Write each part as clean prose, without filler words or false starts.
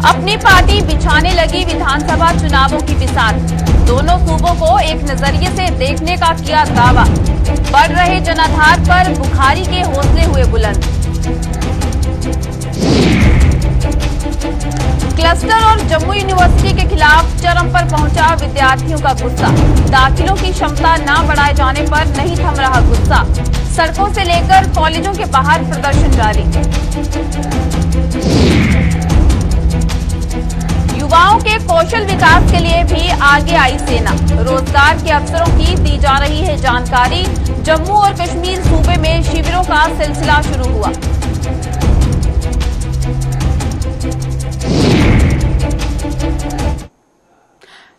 अपनी पार्टी बिछाने लगी विधानसभा चुनावों की बिसात। दोनों सूबों को एक नजरिए से देखने का किया दावा। बढ़ रहे जनाधार पर बुखारी के हौसले हुए बुलंद। क्लस्टर और जम्मू यूनिवर्सिटी के खिलाफ चरम पर पहुंचा विद्यार्थियों का गुस्सा। दाखिलों की क्षमता न बढ़ाए जाने पर नहीं थम रहा गुस्सा। सड़कों से लेकर कॉलेजों के बाहर प्रदर्शन जारी। युवाओं के कौशल विकास के लिए भी आगे आई सेना। रोजगार के अवसरों की दी जा रही है जानकारी। जम्मू और कश्मीर सूबे में शिविरों का सिलसिला शुरू हुआ।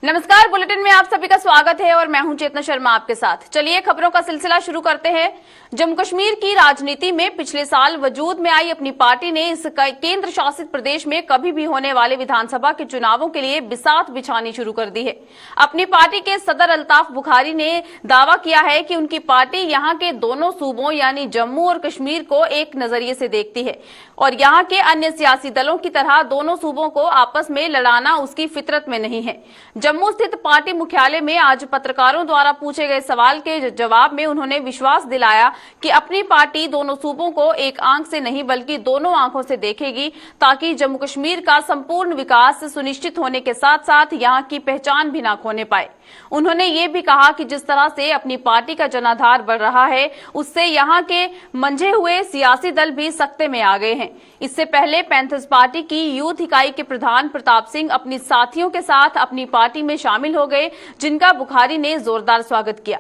नमस्कार, बुलेटिन में आप सभी का स्वागत है और मैं हूं चेतना शर्मा आपके साथ। चलिए खबरों का सिलसिला शुरू करते हैं। जम्मू कश्मीर की राजनीति में पिछले साल वजूद में आई अपनी पार्टी ने इस केंद्र शासित प्रदेश में कभी भी होने वाले विधानसभा के चुनावों के लिए बिसात बिछानी शुरू कर दी है। अपनी पार्टी के सदर अल्ताफ बुखारी ने दावा किया है कि उनकी पार्टी यहां के दोनों सूबों यानी जम्मू और कश्मीर को एक नजरिए से देखती है और यहां के अन्य सियासी दलों की तरह दोनों सूबों को आपस में लड़ाना उसकी फितरत में नहीं है। जम्मू स्थित पार्टी मुख्यालय में आज पत्रकारों द्वारा पूछे गए सवाल के जवाब में उन्होंने विश्वास दिलाया कि अपनी पार्टी दोनों सूबों को एक आंख से नहीं बल्कि दोनों आंखों से देखेगी ताकि जम्मू कश्मीर का संपूर्ण विकास सुनिश्चित होने के साथ साथ यहां की पहचान भी न खोने पाए। उन्होंने ये भी कहा कि जिस तरह से अपनी पार्टी का जनाधार बढ़ रहा है उससे यहां के मंझे हुए सियासी दल भी सख्ते में आ गए हैं। इससे पहले पैंथर्स पार्टी की यूथ इकाई के प्रधान प्रताप सिंह अपनी साथियों के साथ अपनी पार्टी में शामिल हो गए, जिनका बुखारी ने जोरदार स्वागत किया।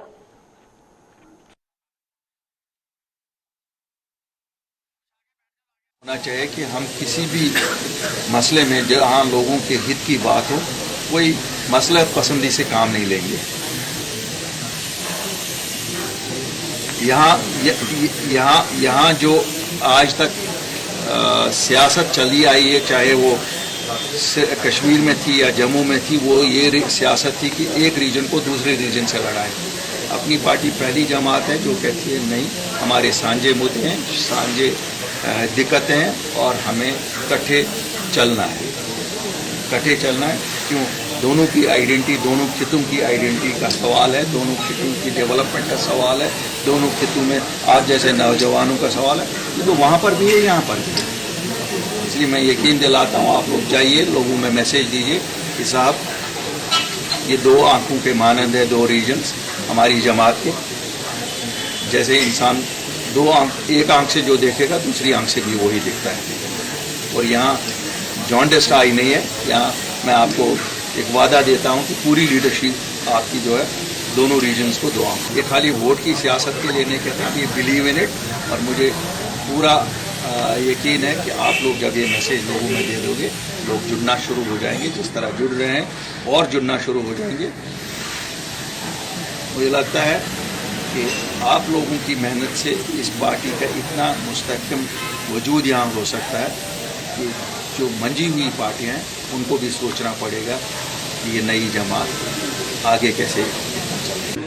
होना चाहिए कि हम किसी भी मसले में जहां लोगों के हित की बात हो कोई मसला पसंदी से काम नहीं लेंगे। यहाँ जो आज तक सियासत चली आई है, चाहे वो कश्मीर में थी या जम्मू में थी, वो ये सियासत थी कि एक रीजन को दूसरे रीजन से लड़ाए। अपनी पार्टी पहली जमात है जो कहती है नहीं, हमारे सांझे मुद्दे हैं, सांझे दिक्कतें हैं और हमें इकट्ठे चलना है। इकट्ठे चलना है क्यों? दोनों की आइडेंटिटी, दोनों खितों की आइडेंटिटी का सवाल है, दोनों खितों की डेवलपमेंट का सवाल है, दोनों खितों में आज जैसे नौजवानों का सवाल है। ये तो वहाँ पर भी है, यहाँ पर भी है। इसलिए मैं यकीन दिलाता हूँ, आप लोग जाइए, लोगों में मैसेज दीजिए कि साहब ये दो आंखों के मानंद है, दो रीजन्स हमारी जमात के। जैसे इंसान दो आंख, एक आंख से जो देखेगा दूसरी आंख से भी वही दिखता है। और यहाँ जॉन्डिस का आई नहीं है। यहाँ मैं आपको एक वादा देता हूँ कि पूरी लीडरशिप आपकी जो है दोनों रीजन्स को दो आंख। ये खाली वोट की सियासत के लिए नहीं कहते कि बिलीव इन इट। और मुझे पूरा यकीन है कि आप लोग जब ये मैसेज लोगों में दे दोगे, लोग जुड़ना शुरू हो जाएंगे, जिस तरह जुड़ रहे हैं और जुड़ना शुरू हो जाएंगे। मुझे लगता है कि आप लोगों की मेहनत से इस पार्टी का इतना मुस्तहकम वजूद यहाँ हो सकता है कि जो मंजी हुई पार्टियाँ हैं उनको भी सोचना पड़ेगा कि ये नई जमात आगे कैसे चलेगी।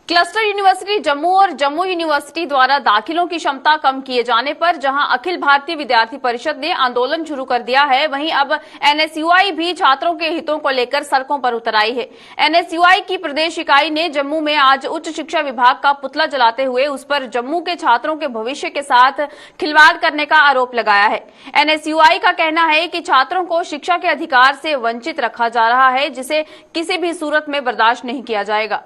क्लस्टर यूनिवर्सिटी जम्मू और जम्मू यूनिवर्सिटी द्वारा दाखिलों की क्षमता कम किए जाने पर जहां अखिल भारतीय विद्यार्थी परिषद ने आंदोलन शुरू कर दिया है, वहीं अब एनएसयूआई भी छात्रों के हितों को लेकर सड़कों पर उतर आई है। एनएसयूआई की प्रदेश इकाई ने जम्मू में आज उच्च शिक्षा विभाग का पुतला जलाते हुए उस पर जम्मू के छात्रों के भविष्य के साथ खिलवाड़ करने का आरोप लगाया है। एनएसयूआई का कहना है कि छात्रों को शिक्षा के अधिकार से वंचित रखा जा रहा है, जिसे किसी भी सूरत में बर्दाश्त नहीं किया जाएगा।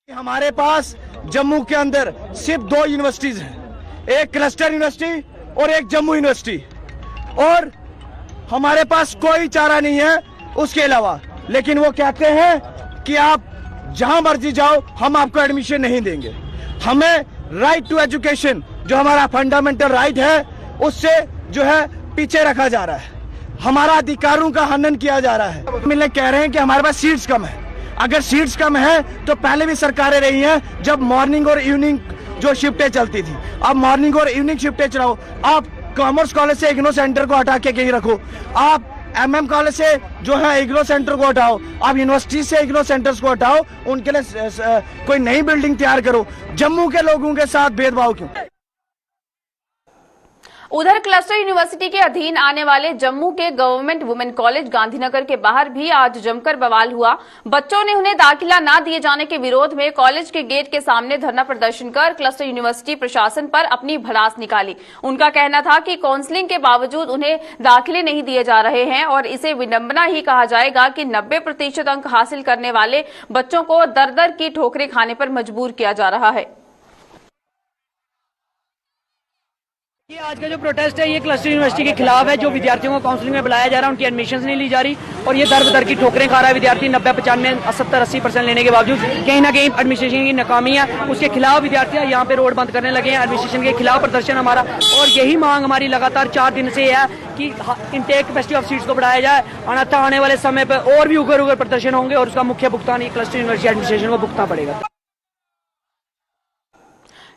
हमारे पास जम्मू के अंदर सिर्फ दो यूनिवर्सिटीज हैं, एक क्लस्टर यूनिवर्सिटी और एक जम्मू यूनिवर्सिटी, और हमारे पास कोई चारा नहीं है उसके अलावा। लेकिन वो कहते हैं कि आप जहां मर्जी जाओ, हम आपको एडमिशन नहीं देंगे। हमें राइट टू एजुकेशन, जो हमारा फंडामेंटल राइट है, उससे जो है पीछे रखा जा रहा है। हमारा अधिकारों का हनन किया जा रहा है। मिलने कह रहे हैं कि हमारे पास सीट्स कम है। अगर सीट्स कम है तो पहले भी सरकारें रही हैं जब मॉर्निंग और इवनिंग जो शिफ्टें चलती थी। अब मॉर्निंग और इवनिंग शिफ्टें चलाओ। आप कॉमर्स कॉलेज से इग्नो सेंटर को हटा के कहीं रखो, आप MM कॉलेज से जो है इग्नो सेंटर को हटाओ, आप यूनिवर्सिटी से इग्नो सेंटर्स को हटाओ, उनके लिए कोई नई बिल्डिंग तैयार करो। जम्मू के लोगों के साथ भेदभाव क्यों? उधर क्लस्टर यूनिवर्सिटी के अधीन आने वाले जम्मू के गवर्नमेंट वुमेन कॉलेज गांधीनगर के बाहर भी आज जमकर बवाल हुआ। बच्चों ने उन्हें दाखिला न दिए जाने के विरोध में कॉलेज के गेट के सामने धरना प्रदर्शन कर क्लस्टर यूनिवर्सिटी प्रशासन पर अपनी भड़ास निकाली। उनका कहना था कि काउंसलिंग के बावजूद उन्हें दाखिले नहीं दिए जा रहे हैं और इसे विडंबना ही कहा जाएगा कि 90% अंक हासिल करने वाले बच्चों को दर दर की ठोकरें खाने पर मजबूर किया जा रहा है। ये आज का जो प्रोटेस्ट है ये क्लस्टर यूनिवर्सिटी के खिलाफ है। जो विद्यार्थियों को काउंसलिंग में बुलाया जा रहा है उनकी एडमिशन नहीं ली जा रही और ये दर बदर की ठोकरें खा रहा है विद्यार्थी। 90, 95, 70, 80% लेने के बावजूद कहीं ना कहीं एडमिनिस्ट्रेशन की नाकामी है। उसके खिलाफ विद्यार्थी यहाँ पे रोड बंद करने लगे हैं। एडमिनिस्ट्रेशन के खिलाफ प्रदर्शन हमारा और यही मांग हमारी लगातार 4 दिन से है कि इनटेक कैपेसिटी ऑफ सीट्स को बढ़ाया जाए, अन्यथा आने वाले समय पर और भी उग्र प्रदर्शन होंगे और उसका मुख्य भुगतान क्लस्टर यूनिवर्सिटी एडमिनिस्ट्रेशन को भुगतना पड़ेगा।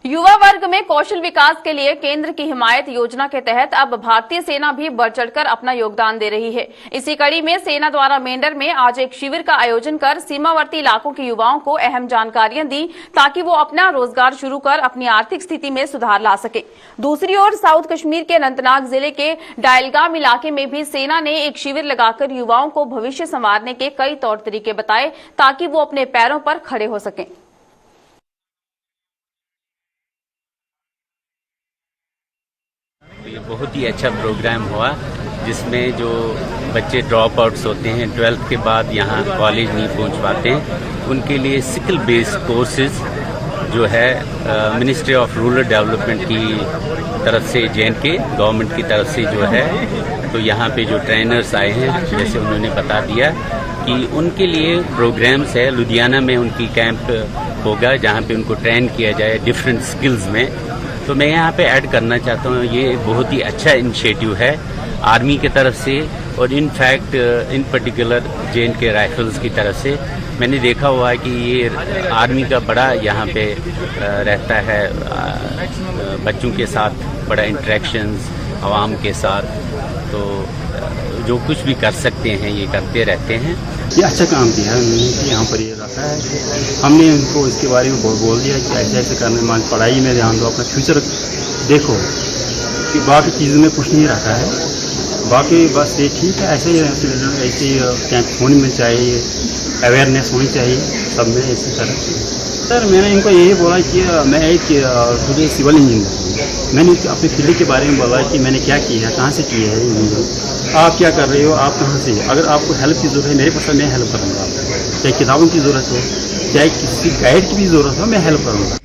युवा वर्ग में कौशल विकास के लिए केंद्र की हिमायत योजना के तहत अब भारतीय सेना भी बढ़ चढ़कर अपना योगदान दे रही है। इसी कड़ी में सेना द्वारा मेंढर में आज एक शिविर का आयोजन कर सीमावर्ती इलाकों के युवाओं को अहम जानकारियां दी ताकि वो अपना रोजगार शुरू कर अपनी आर्थिक स्थिति में सुधार ला सके। दूसरी ओर साउथ कश्मीर के अनंतनाग जिले के डायलगाम इलाके में भी सेना ने एक शिविर लगाकर युवाओं को भविष्य संवारने के कई तौर तरीके बताए ताकि वो अपने पैरों पर खड़े हो सकें। ये बहुत ही अच्छा प्रोग्राम हुआ जिसमें जो बच्चे ड्रॉप आउट्स होते हैं 12th के बाद यहाँ कॉलेज नहीं पहुँच पाते हैं उनके लिए स्किल बेस्ड कोर्सेज जो है मिनिस्ट्री ऑफ रूरल डेवलपमेंट की तरफ से JNK गवर्नमेंट की तरफ से जो है तो यहाँ पे जो ट्रेनर्स आए हैं जैसे उन्होंने बता दिया कि उनके लिए प्रोग्राम्स है। लुधियाना में उनकी कैंप होगा जहाँ पे उनको ट्रेन किया जाए डिफरेंट स्किल्स में। तो मैं यहाँ पे ऐड करना चाहता हूँ ये बहुत ही अच्छा इनिशिएटिव है आर्मी की तरफ से और in fact in particular JNK rifles की तरफ से। मैंने देखा हुआ है कि ये आर्मी का बड़ा यहाँ पे रहता है बच्चों के साथ बड़ा इंटरेक्शंस आवाम के साथ, तो जो कुछ भी कर सकते हैं ये करते रहते हैं। ये अच्छा काम किया है उन्होंने कि यहाँ पर ये रखा है। हमने उनको इसके बारे में बोल दिया कि ऐसे ऐसे करने मान पढ़ाई में ध्यान दो, अपना फ्यूचर देखो कि बाकी चीज़ों में कुछ नहीं रखा है। बाकी बस ये ठीक है ऐसे ही कैंप होने में चाहिए, अवेयरनेस होनी चाहिए सब में इसी तरह से। सर मैंने इनको यही बोला कि मैं एक खुद सिविल इंजीनियर हूँ। मैंने अपने फील्ड के बारे में बोला कि मैंने क्या किया है, कहाँ से किया है इंजीनियर, आप क्या कर रहे हो, आप कहाँ से। अगर आपको हेल्प की ज़रूरत है मेरे पास मैं हेल्प करूँगा। चाहे किताबों की ज़रूरत हो, चाहे किसी गाइड की भी ज़रूरत हो, मैं हेल्प करूँगा।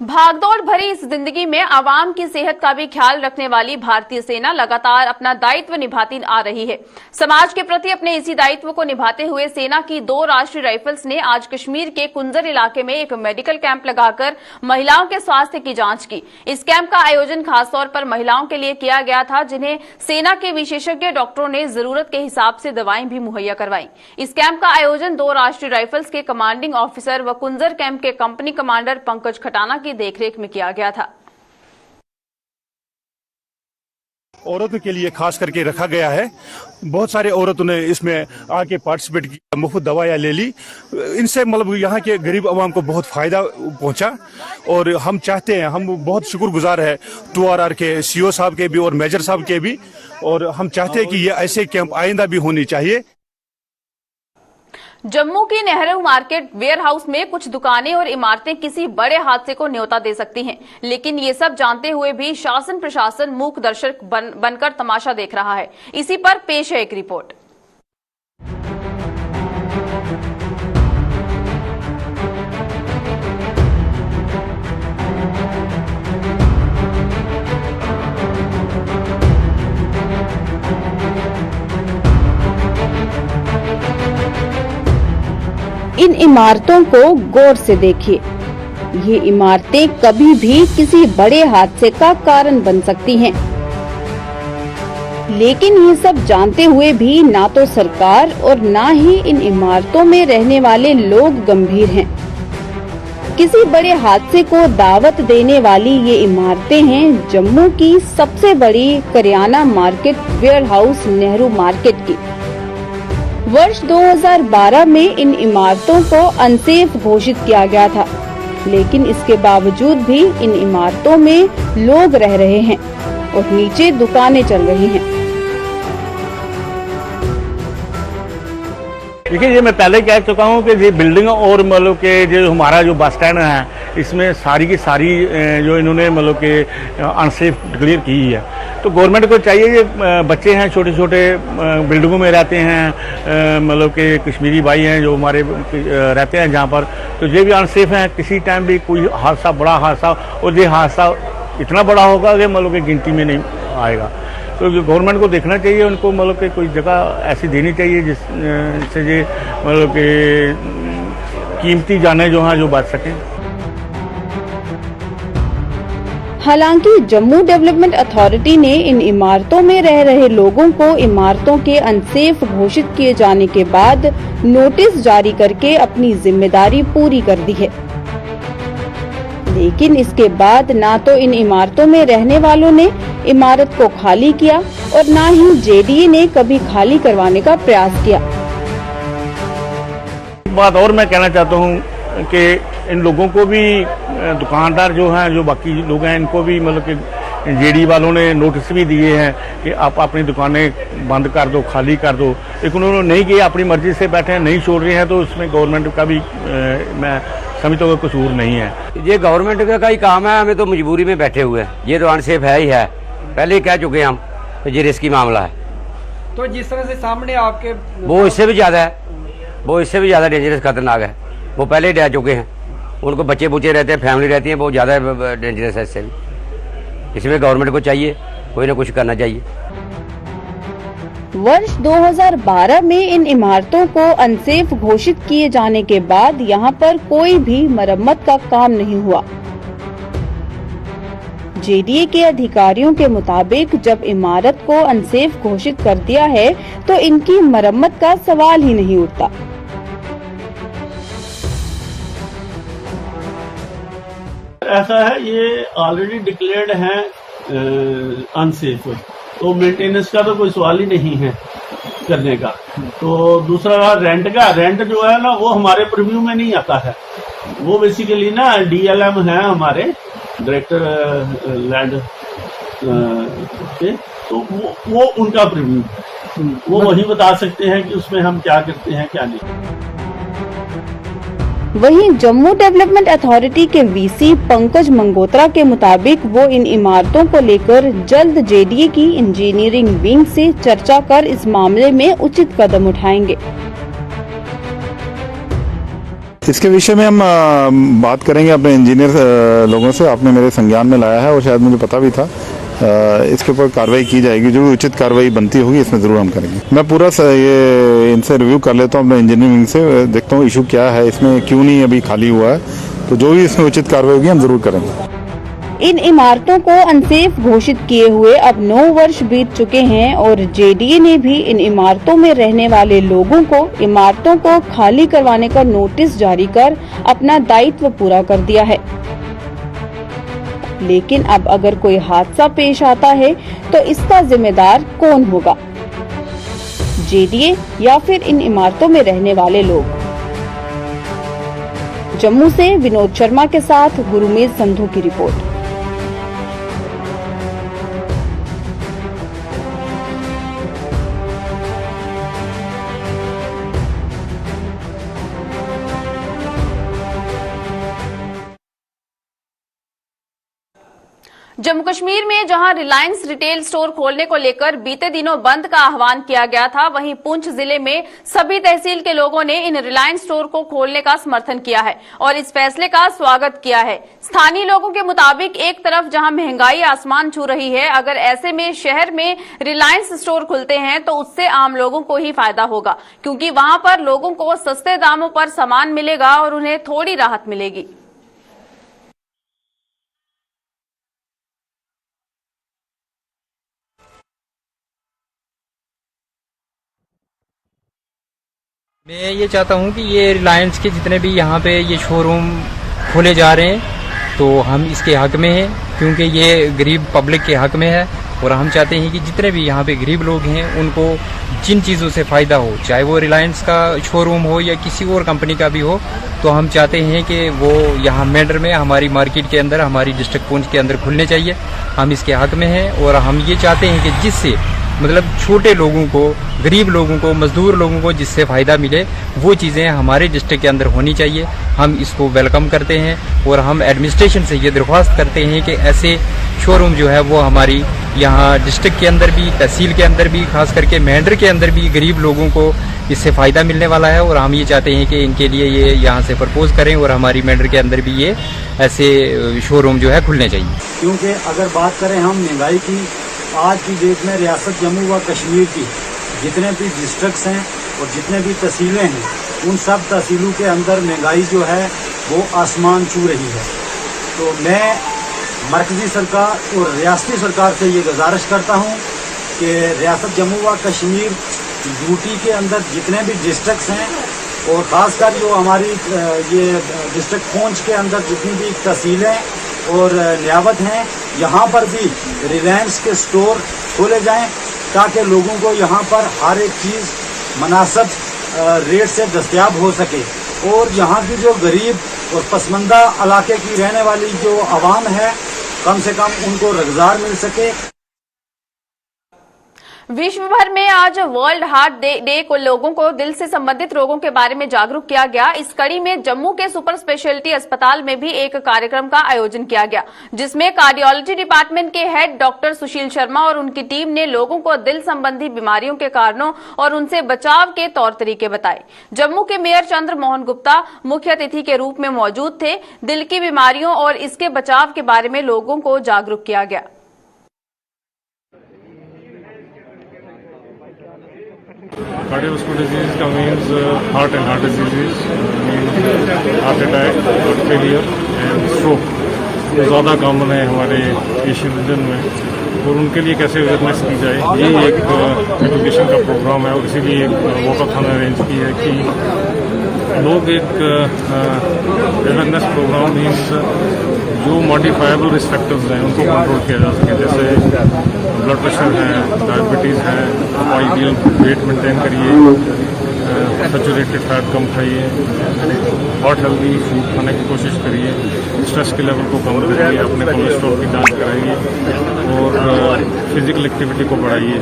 भागदौड़ भरी इस जिंदगी में आवाम की सेहत का भी ख्याल रखने वाली भारतीय सेना लगातार अपना दायित्व निभाती आ रही है। समाज के प्रति अपने इसी दायित्व को निभाते हुए सेना की 2 राष्ट्रीय राइफल्स ने आज कश्मीर के कुंजर इलाके में एक मेडिकल कैंप लगाकर महिलाओं के स्वास्थ्य की जांच की। इस कैंप का आयोजन खासतौर पर महिलाओं के लिए किया गया था जिन्हें सेना के विशेषज्ञ डॉक्टरों ने जरूरत के हिसाब से दवाएं भी मुहैया करवाई। इस कैंप का आयोजन 2 राष्ट्रीय राइफल्स के कमांडिंग ऑफिसर व कुंजर कैंप के कंपनी कमांडर पंकज खटाना की देखरेख में किया गया था। औरतों के लिए खास करके रखा गया है। बहुत सारे औरतों ने इसमें आके पार्टिसिपेट किया, मुफ्त दवाइयाँ ले ली। इनसे मतलब यहाँ के गरीब आवाम को बहुत फायदा पहुँचा और हम चाहते हैं, हम बहुत शुक्रगुजार है 2RR के CO साहब के भी और मेजर साहब के भी, और हम चाहते हैं कि ये ऐसे कैंप आइंदा भी होनी चाहिए। जम्मू की नेहरू मार्केट वेयर हाउस में कुछ दुकानें और इमारतें किसी बड़े हादसे को न्योता दे सकती हैं, लेकिन ये सब जानते हुए भी शासन प्रशासन मूक दर्शक बनकर तमाशा देख रहा है। इसी पर पेश है एक रिपोर्ट। इन इमारतों को गौर से देखिए। ये इमारतें कभी भी किसी बड़े हादसे का कारण बन सकती हैं। लेकिन ये सब जानते हुए भी ना तो सरकार और ना ही इन इमारतों में रहने वाले लोग गंभीर हैं। किसी बड़े हादसे को दावत देने वाली ये इमारतें हैं जम्मू की सबसे बड़ी करियाना market warehouse Nehru market की। वर्ष 2012 में इन इमारतों को अनसेफ घोषित किया गया था, लेकिन इसके बावजूद भी इन इमारतों में लोग रह रहे हैं और नीचे दुकानें चल रही हैं। देखिए, ये मैं पहले कह चुका हूँ कि ये बिल्डिंग और मतलब के जो हमारा जो बस स्टैंड है इसमें सारी की सारी जो इन्होंने मतलब के अनसेफ डिक्लेयर की है। तो गवर्नमेंट को चाहिए, ये बच्चे हैं छोटे छोटे बिल्डिंगों में रहते हैं, मतलब के कश्मीरी भाई हैं जो हमारे रहते हैं जहाँ पर, तो ये भी अनसेफ हैं। किसी टाइम भी कोई हादसा, बड़ा हादसा, और ये हादसा इतना बड़ा होगा कि मतलब की गिनती में नहीं आएगा। तो गवर्नमेंट को देखना चाहिए, उनको मतलब कि कोई जगह ऐसी देनी चाहिए जिससे ये मतलब कि कीमती जाने जो हैं जो बच सकें। हालांकि जम्मू डेवलपमेंट अथॉरिटी ने इन इमारतों में रह रहे लोगों को इमारतों के अनसेफ घोषित किए जाने के बाद नोटिस जारी करके अपनी जिम्मेदारी पूरी कर दी है, लेकिन इसके बाद ना तो इन इमारतों में रहने वालों ने इमारत को खाली किया और ना ही जेडीए ने कभी खाली करवाने का प्रयास किया। एक बात और मैं कहना चाहता हूँ कि इन लोगों को भी, दुकानदार जो हैं, जो बाकी लोग हैं, इनको भी मतलब कि जेडी वालों ने नोटिस भी दिए हैं कि आप अपनी दुकानें बंद कर दो, खाली कर दो, लेकिन उन्होंने नहीं किया, अपनी मर्जी से बैठे हैं, नहीं छोड़ रहे हैं। तो उसमें गवर्नमेंट का भी मैं समझता हूँ कसूर नहीं है। ये गवर्नमेंट का ही काम है, हमें तो मजबूरी में बैठे हुए हैं। ये तो अनसेफ है ही है, पहले ही कह चुके हैं हम, तो ये रिस्की मामला है। तो जिस तरह से सामने आपके वो इससे भी ज़्यादा है, वो इससे भी ज़्यादा डेंजरस खतरनाक है। वो पहले ही रह चुके हैं, उनको बच्चे बुच्चे रहते हैं, फैमिली रहती है, बहुत ज़्यादा डेंजरस है इससे भी। इसमें गवर्नमेंट को चाहिए कोई ना कुछ करना चाहिए। वर्ष 2012 में इन इमारतों को अनसेफ घोषित किए जाने के बाद यहाँ पर कोई भी मरम्मत का काम नहीं हुआ। जेडीए के अधिकारियों के मुताबिक जब इमारत को अनसेफ घोषित कर दिया है तो इनकी मरम्मत का सवाल ही नहीं उठता। ऐसा है, ये ऑलरेडी डिक्लेयर्ड है अनसेफ, तो मेंटेनेंस का तो कोई सवाल ही नहीं है करने का। तो दूसरा रहा रेंट का, रेंट जो है ना वो हमारे प्रीव्यू में नहीं आता है। वो बेसिकली ना डीएलएम है हमारे डायरेक्टर लैंड के, तो वो उनका प्रीव्यू, वो वही बता सकते हैं कि उसमें हम क्या करते हैं क्या नहीं। वहीं जम्मू डेवलपमेंट अथॉरिटी के वीसी पंकज मंगोत्रा के मुताबिक वो इन इमारतों को लेकर जल्द जेडीए की इंजीनियरिंग विंग से चर्चा कर इस मामले में उचित कदम उठाएंगे। इसके विषय में हम बात करेंगे अपने इंजीनियर लोगों से। आपने मेरे संज्ञान में लाया है और शायद मुझे पता भी था। इसके ऊपर कार्रवाई की जाएगी, जो भी उचित कार्रवाई बनती होगी इसमें जरूर हम करेंगे। मैं पूरा ये इनसे रिव्यू कर लेता हूँ अपने इंजीनियरिंग से, देखता हूँ इशू क्या है इसमें, क्यों नहीं अभी खाली हुआ है, तो जो भी इसमें उचित कार्रवाई होगी हम जरूर करेंगे। इन इमारतों को अनसेफ घोषित किए हुए अब 9 वर्ष बीत चुके हैं और जेडीए ने भी इन इमारतों में रहने वाले लोगों को इमारतों को खाली करवाने का नोटिस जारी कर अपना दायित्व पूरा कर दिया है। लेकिन अब अगर कोई हादसा पेश आता है तो इसका जिम्मेदार कौन होगा? जेडीए या फिर इन इमारतों में रहने वाले लोग? जम्मू से विनोद शर्मा के साथ गुरुमेज संधू की रिपोर्ट। जम्मू कश्मीर में जहां रिलायंस रिटेल स्टोर खोलने को लेकर बीते दिनों बंद का आह्वान किया गया था, वहीं पुंछ जिले में सभी तहसील के लोगों ने इन रिलायंस स्टोर को खोलने का समर्थन किया है और इस फैसले का स्वागत किया है। स्थानीय लोगों के मुताबिक एक तरफ जहां महंगाई आसमान छू रही है, अगर ऐसे में शहर में रिलायंस स्टोर खुलते हैं तो उससे आम लोगों को ही फायदा होगा, क्योंकि वहां पर लोगों को सस्ते दामों पर सामान मिलेगा और उन्हें थोड़ी राहत मिलेगी। मैं ये चाहता हूँ कि ये रिलायंस के जितने भी यहाँ पे ये शोरूम खोले जा रहे हैं तो हम इसके हक में हैं, क्योंकि ये गरीब पब्लिक के हक में है। और हम चाहते हैं कि जितने भी यहाँ पे गरीब लोग हैं उनको जिन चीज़ों से फ़ायदा हो, चाहे वो रिलायंस का शोरूम हो या किसी और कंपनी का भी हो, तो हम चाहते हैं कि वो यहाँ मेंढर में हमारी मार्केट के अंदर, हमारी डिस्ट्रिक्ट पुंछ के अंदर खुलने चाहिए। हम इसके हक में हैं और हम ये चाहते हैं कि जिससे मतलब छोटे लोगों को, गरीब लोगों को, मजदूर लोगों को जिससे फ़ायदा मिले वो चीज़ें हमारे डिस्ट्रिक्ट के अंदर होनी चाहिए। हम इसको वेलकम करते हैं और हम एडमिनिस्ट्रेशन से ये दरख्वास्त करते हैं कि ऐसे शोरूम जो है वो हमारी यहाँ डिस्ट्रिक्ट के अंदर भी, तहसील के अंदर भी, खास करके मेंढर के अंदर भी गरीब लोगों को इससे फ़ायदा मिलने वाला है। और हम ये चाहते हैं कि इनके लिए ये यहाँ से प्रपोज करें और हमारी मेंढर के अंदर भी ये ऐसे शोरूम जो है खुलने चाहिए। क्योंकि अगर बात करें हम महंगाई की, आज की डेट में रियासत जम्मू व कश्मीर की जितने भी डिस्ट्रिक्ट्स हैं और जितने भी तहसीलें हैं, उन सब तहसीलों के अंदर महंगाई जो है वो आसमान छू रही है। तो मैं मरकज़ी सरकार और रियासती सरकार से ये गुजारिश करता हूँ कि रियासत जम्मू व कश्मीर यूटी के अंदर जितने भी डिस्ट्रिक्ट्स हैं और ख़ासकर जो हमारी ये डिस्ट्रिक्ट पुंछ के अंदर जितनी भी तहसीलें और नियावत हैं, यहाँ पर भी रिलायंस के स्टोर खोले जाएं ताकि लोगों को यहाँ पर हर एक चीज़ मुनासिब रेट से दस्तयाब हो सके और यहाँ की जो गरीब और पसमानदा इलाके की रहने वाली जो आवाम है, कम से कम उनको रोजगार मिल सके। विश्व भर में आज वर्ल्ड हार्ट डे को लोगों को दिल से संबंधित रोगों के बारे में जागरूक किया गया। इस कड़ी में जम्मू के सुपर स्पेशलिटी अस्पताल में भी एक कार्यक्रम का आयोजन किया गया, जिसमें कार्डियोलॉजी डिपार्टमेंट के हेड डॉक्टर सुशील शर्मा और उनकी टीम ने लोगों को दिल संबंधी बीमारियों के कारणों और उनसे बचाव के तौर तरीके बताए। जम्मू के मेयर चंद्र मोहन गुप्ता मुख्य अतिथि के रूप में मौजूद थे। दिल की बीमारियों और इसके बचाव के बारे में लोगों को जागरूक किया गया। Cardiovascular disease का means heart and heart diseases, heart attack, heart failure and stroke ज़्यादा कॉमन है हमारे एशियन रीजन में और उनके लिए कैसे अवेयरनेस की जाए, ये एक एजुकेशन का प्रोग्राम है। और इसीलिए एक वॉकाथॉन अरेंज की है कि लोग एक अवेयरनेस प्रोग्राम मीन्स जो मॉडिफाइबल रिस्क फैक्टर्स हैं उनको कंट्रोल किया जा सके, जैसे ब्लड प्रेशर है, डायबिटीज़ है, आइडियल वेट मेंटेन करिए, सैचुरेटेड फैट कम खाइए, हॉट हेल्दी फूड खाने की कोशिश करिए, स्ट्रेस के लेवल को कम करिए, अपने कोलेस्ट्रॉल की जांच कराइए और फिजिकल एक्टिविटी को बढ़ाइए।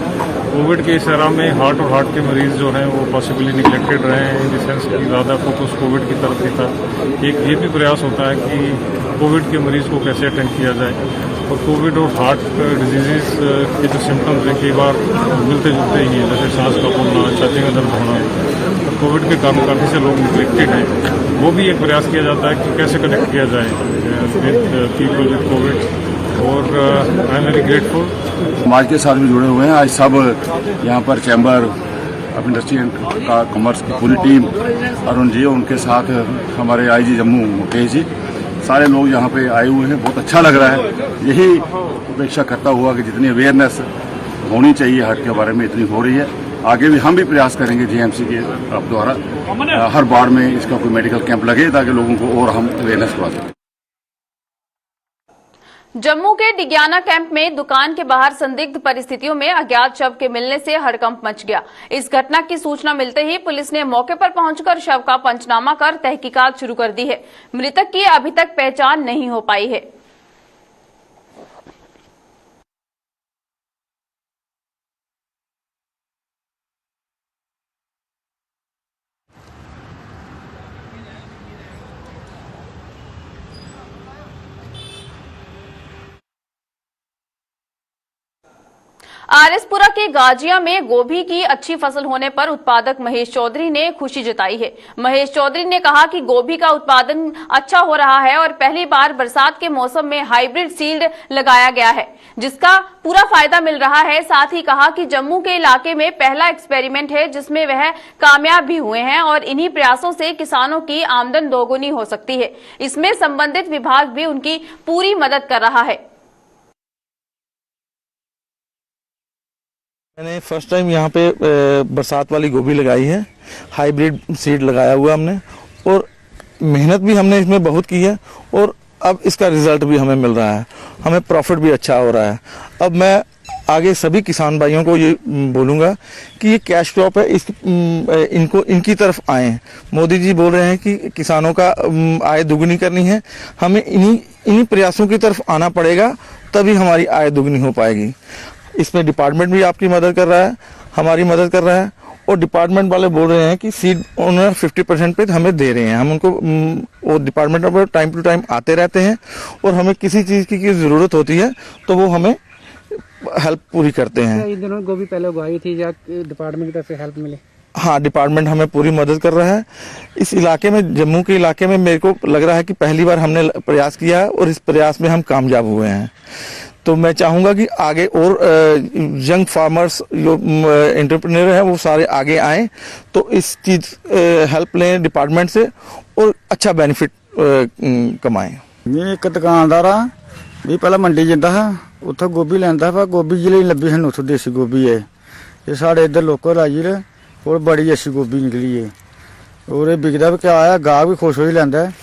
कोविड के इस एरा में हार्ट और हार्ट के मरीज़ जो हैं वो पॉसिबली निगलेक्टेड रहे हैं, इन द सेंस कि ज़्यादा फोकस कोविड की तरफ ही था। एक ये भी प्रयास होता है कि कोविड के मरीज़ को कैसे अटेंड किया जाए और कोविड और हार्ट डिजीज़ के जो सिम्टम्स हैं कई बार मिलते जुलते ही हैं, जैसे सांस का फूलना, छाती में दर्द होना। कोविड के कारण काफ़ी से लोग निगलेक्टेड हैं, वो भी एक प्रयास किया जाता है कि कैसे कनेक्ट किया जाए विद पीपल विद कोविड। और आई एम वेरी ग्रेटफुल। समाज के साथ भी जुड़े हुए हैं। आज सब यहाँ पर chamber of industry and commerce की पूरी टीम, अरुण जी उनके साथ हमारे आईजी जम्मू मुकेश जी, सारे लोग यहाँ पे आए हुए हैं। बहुत अच्छा लग रहा है। यही अपेक्षा करता हुआ कि जितनी अवेयरनेस होनी चाहिए हार्ट के बारे में इतनी हो रही है। आगे भी हम भी प्रयास करेंगे जीएमसी के द्वारा हर बार में इसका कोई मेडिकल कैंप लगे ताकि लोगों को और हम अवेयरनेस करवा सकें। जम्मू के डिग्याना कैंप में दुकान के बाहर संदिग्ध परिस्थितियों में अज्ञात शव के मिलने से हड़कंप मच गया। इस घटना की सूचना मिलते ही पुलिस ने मौके पर पहुंचकर शव का पंचनामा कर तहकीकात शुरू कर दी है। मृतक की अभी तक पहचान नहीं हो पाई है। आरएसपुरा के गाजिया में गोभी की अच्छी फसल होने पर उत्पादक महेश चौधरी ने खुशी जताई है। महेश चौधरी ने कहा कि गोभी का उत्पादन अच्छा हो रहा है और पहली बार बरसात के मौसम में हाइब्रिड सीड लगाया गया है, जिसका पूरा फायदा मिल रहा है। साथ ही कहा कि जम्मू के इलाके में पहला एक्सपेरिमेंट है जिसमें वह कामयाब भी हुए हैं और इन्हीं प्रयासों से किसानों की आमदन दोगुनी हो सकती है। इसमें संबंधित विभाग भी उनकी पूरी मदद कर रहा है। मैंने फर्स्ट टाइम यहाँ पे बरसात वाली गोभी लगाई है, हाइब्रिड सीड लगाया हुआ हमने और मेहनत भी हमने इसमें बहुत की है और अब इसका रिजल्ट भी हमें मिल रहा है, हमें प्रॉफिट भी अच्छा हो रहा है। अब मैं आगे सभी किसान भाइयों को ये बोलूँगा कि ये कैश क्रॉप है, इनकी तरफ आएँ। मोदी जी बोल रहे हैं कि किसानों का आय दुगनी करनी है, हमें इन्हीं प्रयासों की तरफ आना पड़ेगा, तभी हमारी आय दुगनी हो पाएगी। इसमें डिपार्टमेंट भी आपकी मदद कर रहा है, हमारी मदद कर रहा है, और डिपार्टमेंट वाले बोल रहे हैं कि सीड ओनर 50% पे हमें दे रहे हैं। हम उनको वो डिपार्टमेंट पर टाइम टू टाइम आते रहते हैं और हमें किसी चीज़ की ज़रूरत होती है तो वो हमें हेल्प पूरी करते हैं। इन दिनों गोभी पहले उगाई थी या डिपार्टमेंट की तरफ से हेल्प मिली? हाँ, डिपार्टमेंट हमें पूरी मदद कर रहा है। इस इलाके में, जम्मू के इलाके में मेरे को लग रहा है कि पहली बार हमने प्रयास किया है और इस प्रयास में हम कामयाब हुए हैं। तो मैं चाहूँगा कि आगे और यंग फार्मर्स जो एंटरप्रेन्योर हैं वो सारे आगे आएँ, तो इस चीज़ हेल्प लें डिपार्टमेंट से और अच्छा बेनिफिट कमाएं। मैं एक दुकानदार हाँ, भी पहले मंडी जाता है, उत्थों गोभी लेंदा पर गोभी जिले लभी सानू उत्थों देसी गोभी है। ये साढ़े इधर लोकल आई है और बड़ी अच्छी गोभी निकली है और ये बिकदा भी क्या है, गाहक भी खुश हो ही लैंदा है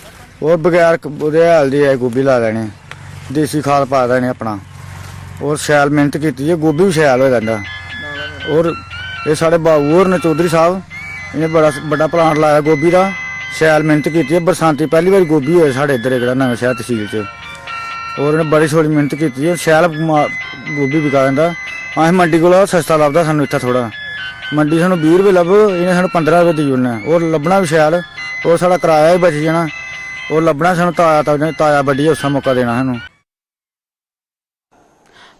और बगैर हैल दी है गोभी ला लेने, देसी खाद पा देने अपना और शैल मेहनत की है, गोभी भी शैल हो जाता। और ये साढ़े बाबू और ने चौधरी साहब इन्हें बड़ा प्लांट लाया गोभी का, शैल मेहनत की है। बरसांती पहली बार गोभी होए साढ़े इधर एक नवां शहर तहसील च, और इन्हें बड़ी थोड़ी मेहनत की है, शैल गोभी बिका दिंदा। अस मंडी को सस्ता लभदा सानू इत्थे, थोड़ा मंडी सानू 20 रुपये लभ, इन्हें सानू 15 रुपये दी ओड़ना और लभना भी शैल, और साढ़ा किराया भी बच जाना और लभना सानू ताजा बड्डिया उस मौका देना सानू।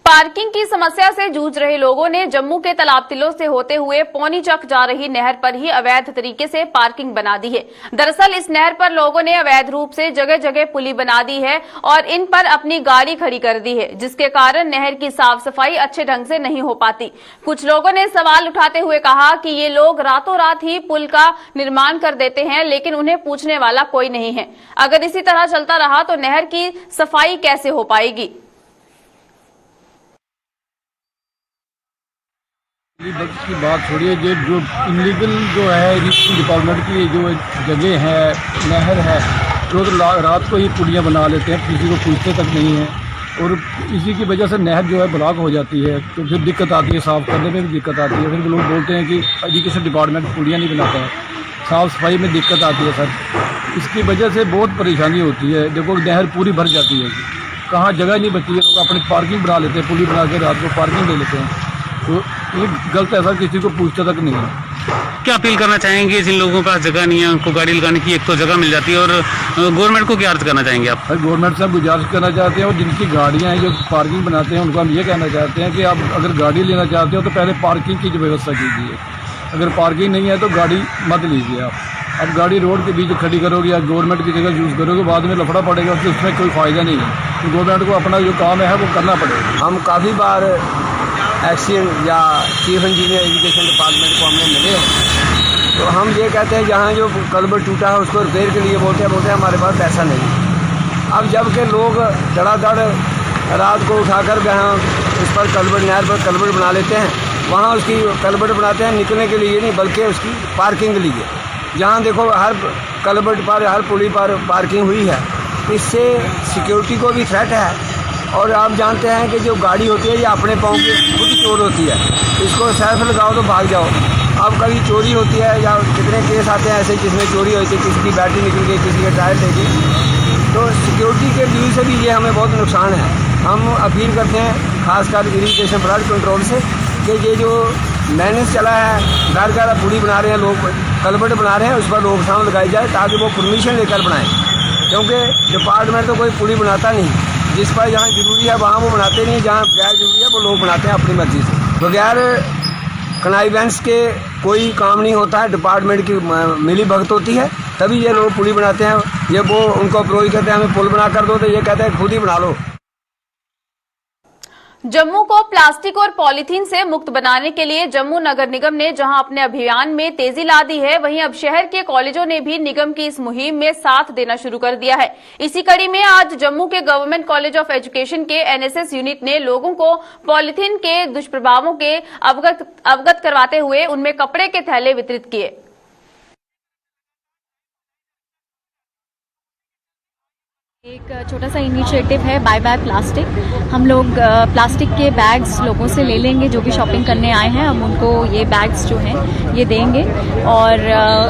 पार्किंग की समस्या से जूझ रहे लोगों ने जम्मू के तालाब तिलों से होते हुए पौनी चक जा रही नहर पर ही अवैध तरीके से पार्किंग बना दी है। दरअसल इस नहर पर लोगों ने अवैध रूप से जगह जगह पुली बना दी है और इन पर अपनी गाड़ी खड़ी कर दी है, जिसके कारण नहर की साफ सफाई अच्छे ढंग से नहीं हो पाती। कुछ लोगों ने सवाल उठाते हुए कहा कि ये लोग रातों रात ही पुल का निर्माण कर देते हैं, लेकिन उन्हें पूछने वाला कोई नहीं है। अगर इसी तरह चलता रहा तो नहर की सफाई कैसे हो पाएगी? की बात छोड़िए, ये जो इनलीगल जो है डिपार्टमेंट की जो जगह है, नहर है, तो रात को ही पुलियाँ बना लेते हैं, किसी को पूछते तक नहीं है और इसी की वजह से नहर जो है ब्लॉक हो जाती है। तो फिर दिक्कत आती है, साफ़ करने में भी दिक्कत आती है। फिर लोग बोलते हैं कि एजुकेशन डिपार्टमेंट पुलियाँ नहीं बनाता है, साफ़ सफाई में दिक्कत आती है सर। इसकी वजह से बहुत परेशानी होती है। देखो नहर पूरी भर जाती है, कहाँ जगह नहीं बचती है, लोग अपनी पार्किंग बना लेते हैं, पुली बना के रात को पार्किंग ले लेते हैं। तो ये गलत है सर, किसी को पूछता तक नहीं है। क्या अपील करना चाहेंगे जिन लोगों के पास जगह नहीं है, उनको गाड़ी लगाने की एक तो जगह मिल जाती है, और गवर्नमेंट को क्या अर्ज करना चाहेंगे आप? गवर्नमेंट से गुजारिश करना चाहते हैं और जिनकी गाड़ियां हैं जो पार्किंग बनाते हैं उनको हम ये कहना चाहते हैं कि आप अगर गाड़ी लेना चाहते हो तो पहले पार्किंग की व्यवस्था कीजिए। अगर पार्किंग नहीं है तो गाड़ी मत लीजिए आप। अब गाड़ी रोड के बीच खड़ी करोगे या गवर्नमेंट की जगह यूज़ करोगे, बाद में लफड़ा पड़ेगा, फिर उसमें कोई फ़ायदा नहीं है। तो गवर्नमेंट को अपना जो काम है वो करना पड़ेगा। हम काफ़ी बार एक्सीडेंट या चीफ इंजीनियर एजुकेशन डिपार्टमेंट को हमने मिले हैं, तो हम ये कहते हैं जहाँ जो कल्वर्ट टूटा है उसको रिपेयर के लिए बोलते हैं हमारे पास पैसा नहीं। अब जबकि लोग धड़ाधड़ रात को उठाकर जहाँ उस पर कल्वर्ट, नहर पर कल्वर्ट बना लेते हैं, वहाँ उसकी कल्वर्ट बनाते हैं निकलने के लिए नहीं बल्कि उसकी पार्किंग के लिए। जहाँ देखो हर कल्वर्ट पर, हर पुली पर पार्किंग हुई है, इससे सिक्योरिटी को भी थ्रेट है। और आप जानते हैं कि जो गाड़ी होती है ये अपने पाँव की खुद चोर होती है, इसको सेल्फ लगाओ तो भाग जाओ। अब कभी चोरी होती है या कितने केस आते हैं ऐसे जिसमें चोरी हुई थी, किसी की बैटरी निकल गई, किसी के टायर टेकी। तो सिक्योरिटी के व्यू से भी ये हमें बहुत नुकसान है। हम अपील करते हैं खासकर इरिगेशन फ्लड कंट्रोल से कि ये जो मैनेज चला है, घर घर पुली बना रहे हैं लोग, कल्वर्ट बना रहे हैं, उस पर रोकथाम लगाई जाए ताकि वो परमिशन लेकर बनाएं। क्योंकि डिपार्टमेंट तो कोई पुली बनाता नहीं, जिस पर जहाँ जरूरी है वहाँ वो बनाते नहीं, जहाँ गैर जरूरी है वो लोग बनाते हैं अपनी मर्जी से। बगैर कनाइवेंस के कोई काम नहीं होता है, डिपार्टमेंट की मिली भगत होती है, तभी ये लोग पुली बनाते हैं। ये वो उनको अप्रोच करते हैं हमें पुल बना कर दो, तो ये कहते हैं खुद ही बना लो। जम्मू को प्लास्टिक और पॉलीथीन से मुक्त बनाने के लिए जम्मू नगर निगम ने जहां अपने अभियान में तेजी ला दी है, वहीं अब शहर के कॉलेजों ने भी निगम की इस मुहिम में साथ देना शुरू कर दिया है। इसी कड़ी में आज जम्मू के गवर्नमेंट कॉलेज ऑफ एजुकेशन के एनएसएस यूनिट ने लोगों को पॉलीथीन के दुष्प्रभावों के अवगत करवाते हुए उनमें कपड़े के थैले वितरित किए। एक छोटा सा इनिशिएटिव है बाय बाय प्लास्टिक। हम लोग प्लास्टिक के बैग्स लोगों से ले लेंगे जो भी शॉपिंग करने आए हैं, हम उनको ये बैग्स जो हैं ये देंगे और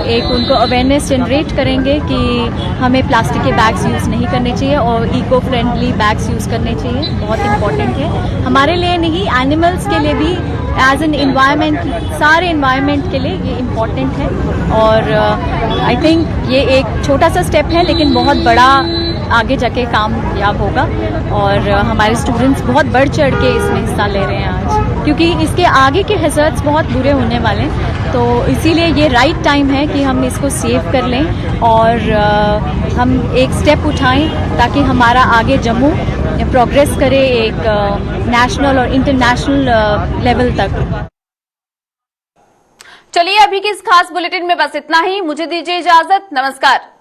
एक उनको अवेयरनेस जनरेट करेंगे कि हमें प्लास्टिक के बैग्स यूज़ नहीं करने चाहिए और इको फ्रेंडली बैग्स यूज़ करने चाहिए। बहुत इंपॉर्टेंट है हमारे लिए नहीं, एनिमल्स के लिए भी, एज एन इन्वायरमेंट, सारे इन्वायरमेंट के लिए ये इम्पॉर्टेंट है। और आई थिंक ये एक छोटा सा स्टेप है लेकिन बहुत बड़ा आगे जाके कामयाब होगा और हमारे स्टूडेंट्स बहुत बढ़ चढ़ के इसमें हिस्सा ले रहे हैं आज, क्योंकि इसके आगे के हैज़र्ड्स बहुत बुरे होने वाले हैं। तो इसीलिए ये राइट टाइम है कि हम इसको सेव कर लें और हम एक स्टेप उठाएं ताकि हमारा आगे जम्मू प्रोग्रेस करे एक नेशनल और इंटरनेशनल लेवल तक। चलिए अभी की इस खास बुलेटिन में बस इतना ही। मुझे दीजिए इजाजत। नमस्कार।